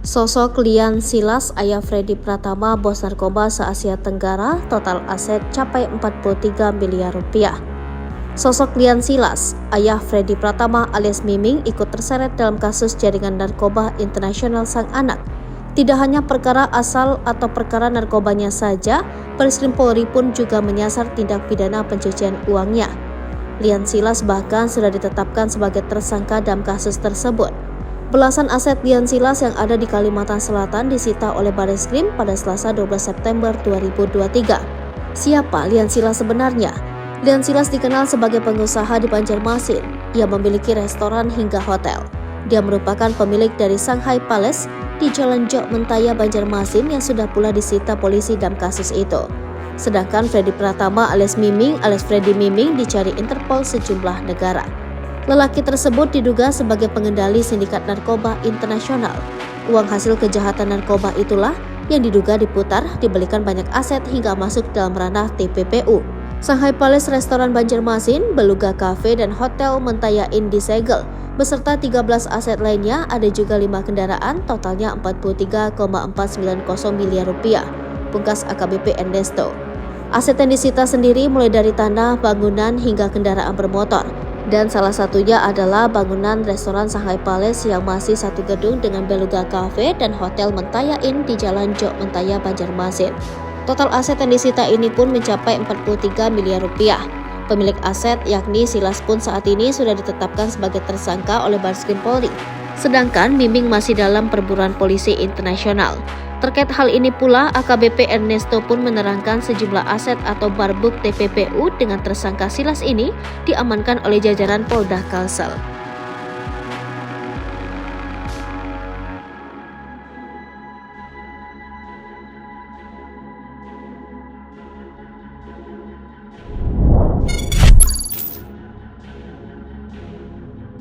Sosok Lian Silas, ayah Freddy Pratama, bos narkoba se-Asia Tenggara, total aset capai 43 miliar rupiah. Sosok Lian Silas, ayah Freddy Pratama alias Miming, ikut terseret dalam kasus jaringan narkoba internasional sang anak. Tidak hanya perkara asal atau perkara narkobanya saja, Bareskrim Polri pun juga menyasar tindak pidana pencucian uangnya. Lian Silas bahkan sudah ditetapkan sebagai tersangka dalam kasus tersebut. Belasan aset Lian Silas yang ada di Kalimantan Selatan disita oleh Bareskrim pada Selasa 12 September 2023. Siapa Lian Silas sebenarnya? Lian Silas dikenal sebagai pengusaha di Banjarmasin. Ia memiliki restoran hingga hotel. Dia merupakan pemilik dari Shanghai Palace di Jalan Jok Mentaya, Banjarmasin yang sudah pula disita polisi dalam kasus itu. Sedangkan Freddy Pratama alias Miming alias Freddy Miming dicari Interpol sejumlah negara. Lelaki tersebut diduga sebagai pengendali sindikat narkoba internasional. Uang hasil kejahatan narkoba itulah yang diduga diputar, dibelikan banyak aset hingga masuk dalam ranah TPPU. Shanghai Palace Restoran Banjarmasin, Beluga Cafe, dan Hotel Mentaya Inn disegel. Beserta 13 aset lainnya, ada juga 5 kendaraan, totalnya 43,490 miliar rupiah. Pungkas AKBP Ernesto. Aset yang disita sendiri mulai dari tanah, bangunan, hingga kendaraan bermotor. Dan salah satunya adalah bangunan restoran Shanghai Palace yang masih satu gedung dengan Beluga Cafe dan Hotel Mentaya Inn di Jalan Jok Mentaya, Banjarmasin. Total aset yang disita ini pun mencapai 43 miliar rupiah. Pemilik aset yakni Silas pun saat ini sudah ditetapkan sebagai tersangka oleh Bareskrim Polri. Sedangkan Miming masih dalam perburuan polisi internasional. Terkait hal ini pula, AKBP Ernesto pun menerangkan sejumlah aset atau barbuk TPPU dengan tersangka Silas ini diamankan oleh jajaran Polda Kalsel.